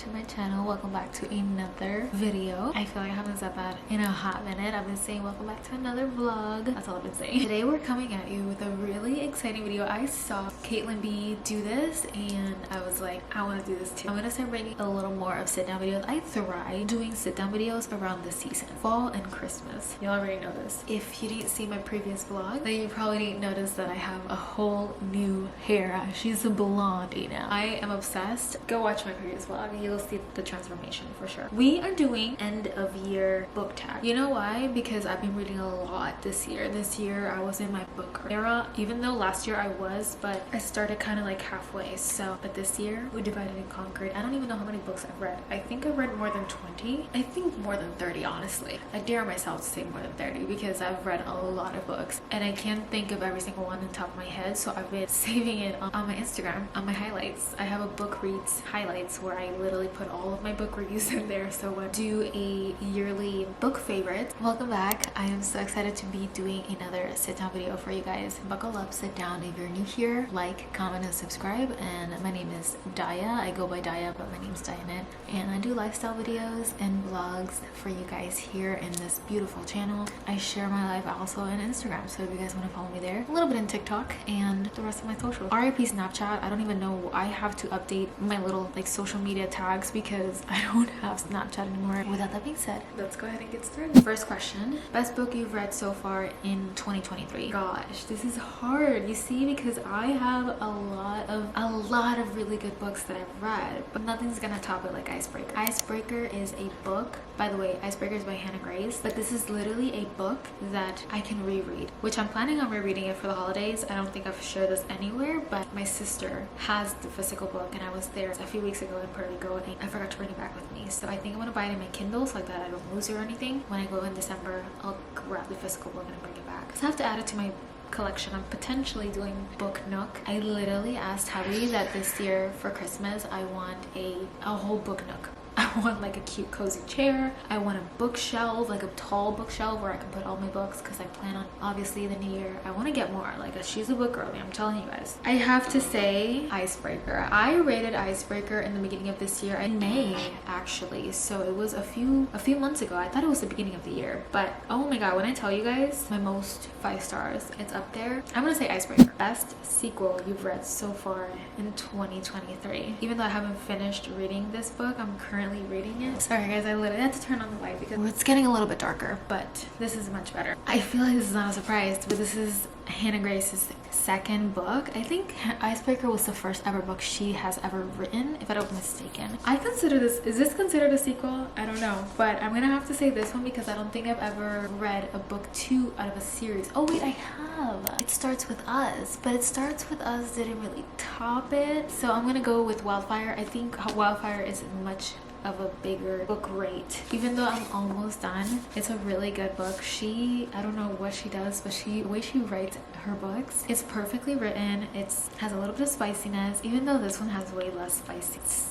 to my channel. Welcome back to another video. I feel like I haven't said that in a hot minute. I've been saying welcome back to another vlog. That's all I've been saying. Today we're coming at you with a really exciting video. I saw Caitlin B do this and I was like, I want to do this too. I'm gonna start bringing a little more of sit down videos. I thrive doing sit down videos around this season, fall and Christmas. You already know this. If you didn't see my previous vlog, then you probably didn't notice that I have a whole new hair. She's a blondie now. I am obsessed. Go watch my previous vlog. You'll see the transformation for sure. We are doing end of year book tag. You know why? Because I've been reading a lot this year. This year I was in my book era, even though last year I was, but I started kind of like halfway. So, but this year we divided and conquered. I don't even know how many books I've read. I think I've read more than 20. I think more than 30, honestly. I dare myself to say more than 30 because I've read a lot of books and I can't think of every single one on top of my head. So I've been saving it on my Instagram, on my highlights. I have a book reads highlights where I literally put all of my book reviews in there. So I do a yearly book favorite. Welcome back. I am so excited to be doing another sit down video for you guys. Buckle up, sit down. If you're new here, like, comment, and subscribe. And my name is Daya. I go by Daya, but my name's Diana. And I do lifestyle videos and vlogs for you guys here in this beautiful channel. I share my life also on Instagram. So if you guys want to follow me there, a little bit in TikTok and the rest of my socials. RIP Snapchat. I don't even know. I have to update my little like social media tags because I don't have Snapchat anymore. With that being said, let's go ahead and get started. First question: best book you've read so far in 2023? Gosh, this is hard. You see, because I have a lot of really good books that I've read, but nothing's gonna top it like Icebreaker. Icebreaker is a book. By the way, Icebreaker is by Hannah Grace, but this is literally a book that I can reread, which I'm planning on rereading it for the holidays. I don't think I've shared this anywhere, but my sister has the physical book and I was there a few weeks ago in Puerto Rico and I forgot to bring it back with me. So I think I'm gonna buy it in my Kindle so like that I don't lose it or anything. When I go in December, I'll grab the physical book and bring it back. So I have to add it to my collection. I'm potentially doing Book Nook. I literally asked Hubby that this year for Christmas I want a whole Book Nook. I want like a cute cozy chair. I want a bookshelf, like a tall bookshelf where I can put all my books because I plan on obviously the new year. I want to get more. Like she's a book girly, I'm telling you guys. I have to say Icebreaker. I rated Icebreaker in the beginning of this year in May actually. So it was a few months ago. I thought it was the beginning of the year. But oh my god, when I tell you guys my most 5 stars, it's up there. I'm gonna say Icebreaker. Best sequel you've read so far in 2023. Even though I haven't finished reading this book, I'm currently reading it. Sorry guys, I literally had to turn on the light because it's getting a little bit darker, but this is much better. I feel like this is not a surprise, but this is Hannah Grace's second book. I think Icebreaker was the first ever book she has ever written, if I'm not mistaken. I consider this, is this considered a sequel? I don't know, but I'm gonna have to say this one because I don't think I've ever read a book 2 out of a series. Oh wait, I have. It Starts With Us, but It Starts With Us didn't really top it, so I'm gonna go with Wildfire. I think Wildfire is much of a bigger book rate. Even though I'm almost done, it's a really good book. I don't know what she does, but the way she writes her books, it's perfectly written. It has a little bit of spiciness, even though this one has way less spiciness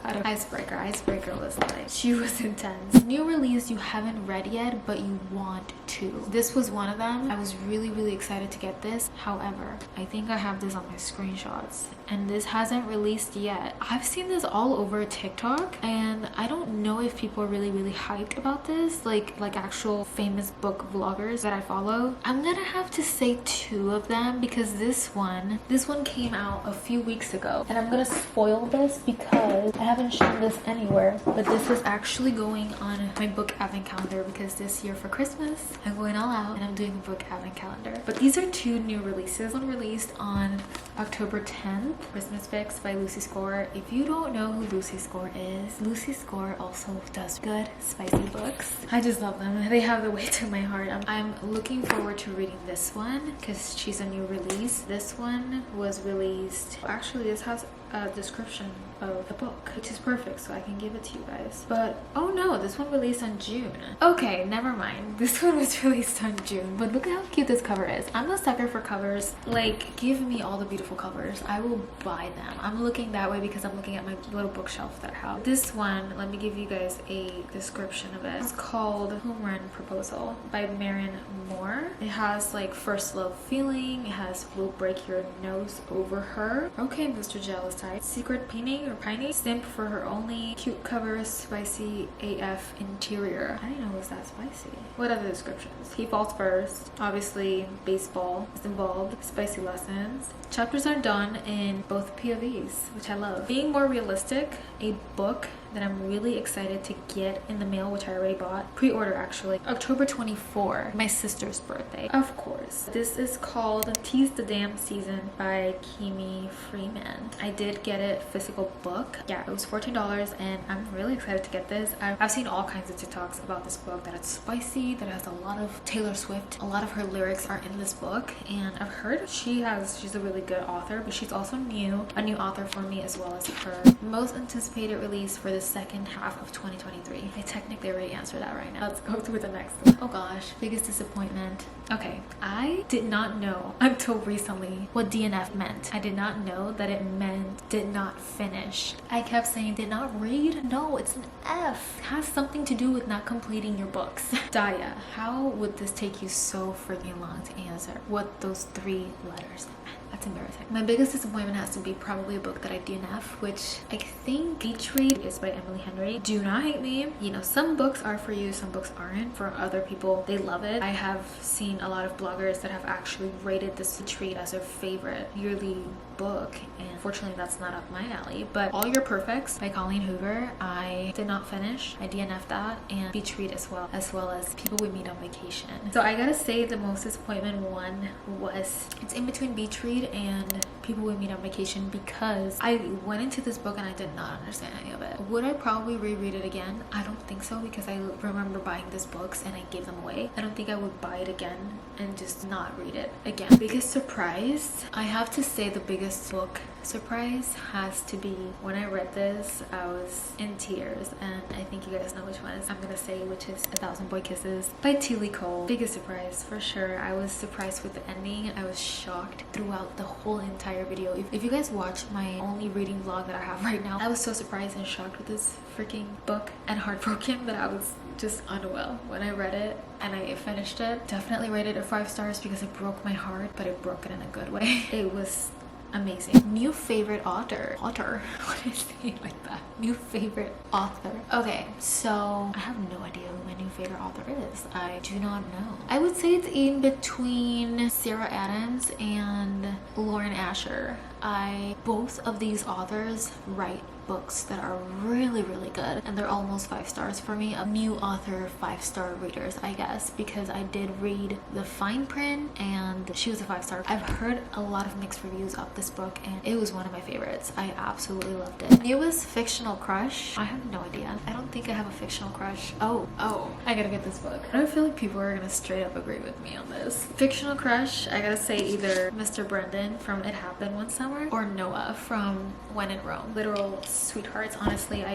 out of Icebreaker. Icebreaker was like, she was intense. New release you haven't read yet but you want to. This was one of them. I was really excited to get this. However, I think I have this on my screenshots and this hasn't released yet. I've seen this all over TikTok and I don't know if people are really hyped about this, like actual famous book vloggers that I follow. I'm gonna have to say 2 of them because this one came out a few weeks ago and I'm gonna spoil this because I haven't shown this anywhere, but this is actually going on my book advent calendar because this year for Christmas I'm going all out and I'm doing a book advent calendar. But these are 2 new releases. One released on October 10th, Christmas Fix by Lucy Score. If you don't know who Lucy Score is, Lucy Score also does good spicy books. I just love them. They have the way to my heart. I'm looking forward to reading this one because she's a new release. This one was released, actually this has a description of the book, which is perfect, so I can give it to you guys. But oh no, this one released on June. Okay, never mind. This one was released on June, but look at how cute this cover is. I'm a sucker for covers. Like, give me all the beautiful covers. I will buy them. I'm looking that way because I'm looking at my little bookshelf that I have. This one, let me give you guys a description of it. It's called Home Run Proposal by Marin Moore. It has like first love feeling. It has will break your nose over her. Okay, Mr. Jealous Type. Secret painting or piney. Simp for her only. Cute cover, spicy AF interior. I didn't know it was that spicy. What other descriptions? He falls first. Obviously, baseball is involved. Spicy lessons. Chapters are done in both POVs, which I love. Being more realistic, a book that I'm really excited to get in the mail, which I already bought. Pre-order actually. October 24, my sister's birthday. Of course. This is called Tease the Damn Season by Kimi Freeman. I did get it physical book. Yeah, it was $14 and I'm really excited to get this. I've seen all kinds of TikToks about this book, that it's spicy, that it has a lot of Taylor Swift. A lot of her lyrics are in this book, and I've heard she's a really good author, but she's also a new author for me, as well as her most anticipated release for the second half of 2023. I technically already answered that right now. Let's go to the next one. Oh gosh, biggest disappointment. Okay, I did not know until recently what DNF meant. I did not know that it meant did not finish. I kept saying did not read. No, it's an F. It has something to do with not completing your books. Daya, how would this take you so freaking long to answer what those 3 letters meant? That's embarrassing. My biggest disappointment has to be probably a book that I DNF, which I think Beach Read is by Emily Henry. Do not hate me. You know, some books are for you, some books aren't. For other people, they love it. I have seen a lot of bloggers that have actually rated this Beach Read as their favorite yearly book, and unfortunately that's not up my alley. But All Your Perfects by Colleen Hoover, I did not finish. I DNF'd that, and Beach Read as well as People We Meet on Vacation. So I gotta say the most disappointment one was, it's in between Beach Read and People We Meet on Vacation, because I went into this book and I did not understand any of it. Would I probably reread it again? I don't think so, because I remember buying these books and I gave them away. I don't think I would buy it again and just not read it again. Biggest surprise, I have to say the biggest book surprise has to be when I read this, I was in tears, and I think you guys know which one I'm gonna say, which is A Thousand Boy Kisses by Tilly Cole. Biggest surprise for sure. I was surprised with the ending. I was shocked throughout the whole entire video. If you guys watch my only reading vlog that I have right now, I was so surprised and shocked with this freaking book and heartbroken that I was just unwell when I read it and I finished it. Definitely rated it 5 stars because it broke my heart, but it broke it in a good way. It was amazing. New favorite author. What do you say like that? New favorite author. Okay, so I have no idea who my new favorite author is. I do not know. I would say it's in between Sarah Adams and Lauren Asher. Both of these authors write books that are really good, and they're almost 5 stars for me. A new author 5-star readers, I guess, because I did read The Fine Print and she was a 5-star. I've heard a lot of mixed reviews of this book and it was one of my favorites. I absolutely loved it. Newest Fictional Crush. I have no idea. I don't think I have a fictional crush. Oh, I gotta get this book. I don't feel like people are gonna straight up agree with me on this. Fictional crush, I gotta say either Mr. Brendan from It Happened One Summer or Noah from When in Rome. Literal sweethearts. Honestly,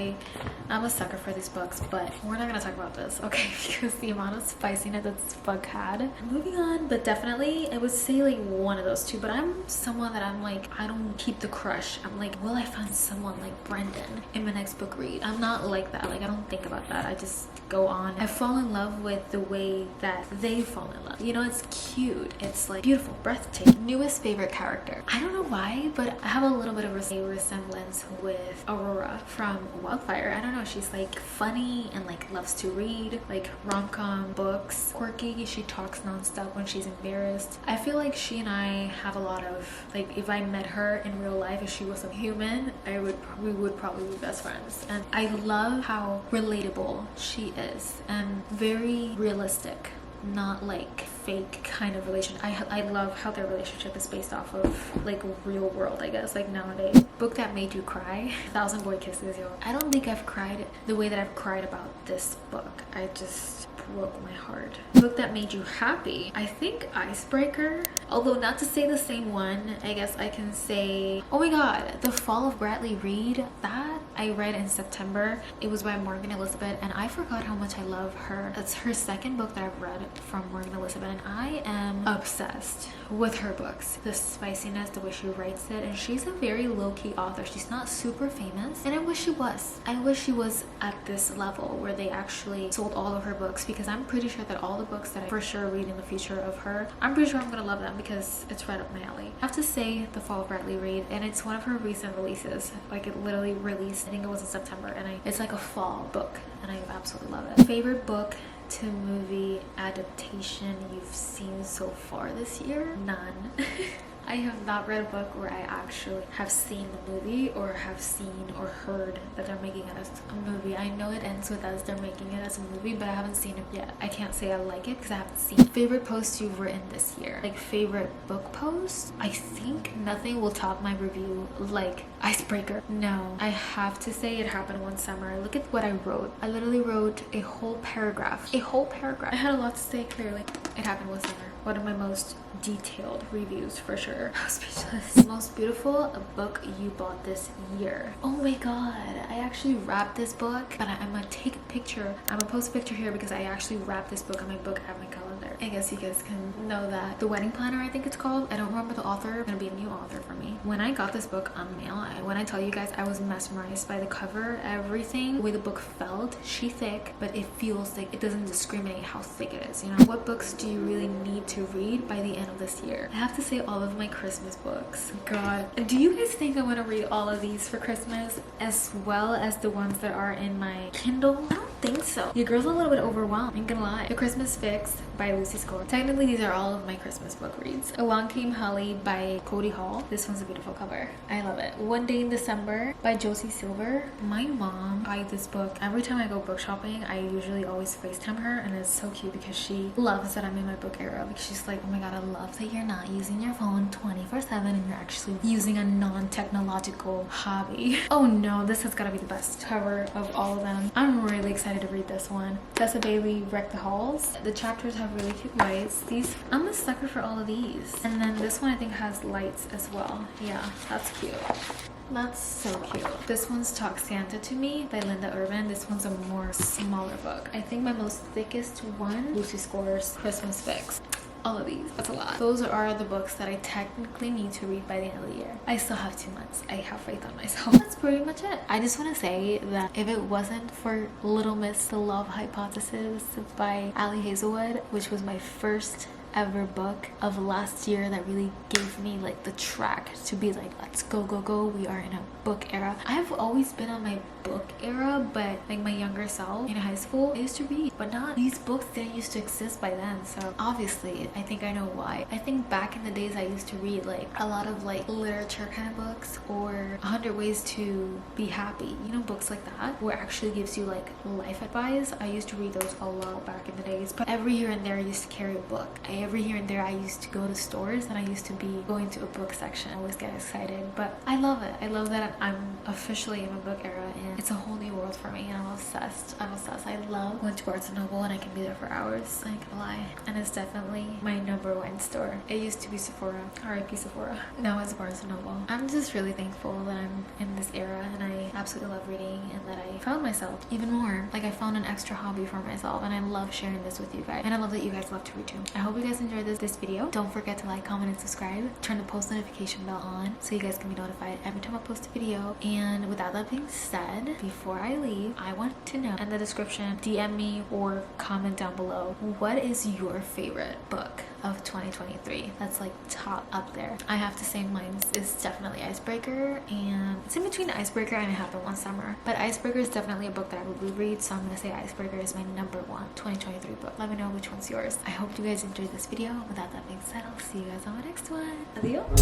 I'm a sucker for these books, but we're not gonna talk about this, okay? Because the amount of spiciness that this book had. Moving on, but definitely I would say like one of those two. But I'm someone that I'm like, I don't keep the crush. I'm like, will I find someone like Brendan in my next book read? I'm not like that. Like, I don't think about that. I just go on. I fall in love with the way that they fall in love. You know, it's cute. It's like beautiful, breathtaking. Newest favorite character. I don't know why, but I have a little bit of a resemblance with Aurora from Wildfire. I don't know, she's like funny and like loves to read, like rom-com books, quirky. She talks non-stop when she's embarrassed. I feel like she and I have a lot of, like, if I met her in real life, if she was a human, we would probably be best friends. And I love how relatable she is and very realistic, not like fake kind of relation. I love how their relationship is based off of like real world, I guess, like nowadays. Book that made you cry. 1,000 Boy Kisses, yo. I don't think I've cried the way that I've cried about this book. I just broke my heart. Book that made you happy. I think Icebreaker. Although not to say the same one, I guess I can say, oh my god, The Fall of Bradley Reed. That I read in September. It was by Morgan Elizabeth, and I forgot how much I love her. It's her second book that I've read from Morgan Elizabeth, and I am obsessed with her books. The spiciness, the way she writes it, and she's a very low-key author. She's not super famous, and I wish she was. I wish she was at this level where they actually sold all of her books, because I'm pretty sure that all the books that I for sure read in the future of her, I'm pretty sure I'm gonna love them because it's right up my alley. I have to say The Fall of Bradley Reed, and it's one of her recent releases. Like, it literally released, I think it was in September, and it's like a fall book, and I absolutely love it. Favorite book to movie adaptation you've seen so far this year? None. I have not read a book where I actually have seen the movie or have seen or heard that they're making it as a movie. I know it ends with us, they're making it as a movie, but I haven't seen it yet. I can't say I like it because I haven't seen it. Favorite post you've written this year? Like, favorite book post? I think nothing will top my review like Icebreaker. No, I have to say it happened one summer. Look at what I wrote. I literally wrote a whole paragraph. A whole paragraph. I had a lot to say, clearly. It happened one summer. One of my most detailed reviews for sure. I was speechless. Most beautiful book you bought this year? Oh my god, I actually wrapped this book, but I'm gonna take a picture. I'm gonna post a picture here because I actually wrapped this book on my book at my calendar. I guess you guys can know that. The Wedding Planner, I think it's called. I don't remember the author. It's gonna be a new author for me. When I got this book on mail, when I tell you guys, I was mesmerized by the cover, everything, the way the book felt. She's thick, but it feels like it doesn't discriminate how thick it is, you know? What books do you really need to read by the end of this year? I have to say all of my Christmas books. God, do you guys think I want to read all of these for Christmas as well as the ones that are in my Kindle? I don't think so. Your girl's a little bit overwhelmed, I'm gonna lie. The Christmas Fix by Lucy Score. Technically, these are all of my Christmas book reads. Along Came Holly by Cody Hall. This one's a beautiful cover. I love it. One Day in December by Josie Silver. My mom buys this book. Every time I go book shopping, I usually always FaceTime her, and it's so cute because she loves that I'm in my book era. Like, she's like, oh my god, I love that you're not using your phone 24/7 and you're actually using a non-technological hobby. Oh no, this has got to be the best cover of all of them. I'm really excited to read this one. Tessa Bailey, Wreck the Halls. The chapters have really cute lights. These, I'm a sucker for all of these. And then this one I think has lights as well. Yeah, that's cute. That's so cute. This one's Talk Santa to Me by Linda Irvin. This one's a more smaller book. I think my most thickest one, Lucy Score's Christmas Fix. All of these, that's a lot. Those are the books that I technically need to read by the end of the year. I still have 2 months. I have faith on myself. That's pretty much it. I just want to say that if it wasn't for Little Miss The Love Hypothesis by Ali Hazelwood, which was my first ever book of last year that really gave me like the track to be like, let's go, we are in a book era. I've always been on my book era, but like my younger self in high school, I used to read, but not these books didn't used to exist by then. So obviously I think I know why. I think back in the days I used to read like a lot of like literature kind of books, or 100 Ways to Be Happy, you know, books like that where it actually gives you like life advice. I used to read those a lot back in the days, but every here and there I used to carry a book. Every here and there I used to go to stores and I used to be going to a book section. I always get excited, but I love it. I love that I'm officially in a book era and it's a whole new world for me, and I'm obsessed. I love going to Barnes & Noble and I can be there for hours. I can't lie. And it's definitely my #1 store. It used to be Sephora, R.I.P. Sephora. Now it's Barnes & Noble. I'm just really thankful that I'm in this era and I absolutely love reading, and that I found myself even more. Like, I found an extra hobby for myself, and I love sharing this with you guys, and I love that you guys love to read too. I hope you guys enjoyed this video. Don't forget to like, comment, and subscribe. Turn the post notification bell on so you guys can be notified every time I post a video. And without that being said, before I leave, I want to know in the description, DM me or comment down below, what is your favorite book of 2023 that's like top up there? I have to say mine is definitely Icebreaker, and it's in between Icebreaker and It Happened One Summer, but Icebreaker is definitely a book that I would reread, so I'm gonna say Icebreaker is my #1 2023 book. Let me know which one's yours. I hope you guys enjoyed this video. Without that being said, I'll see you guys on my next one. Adios.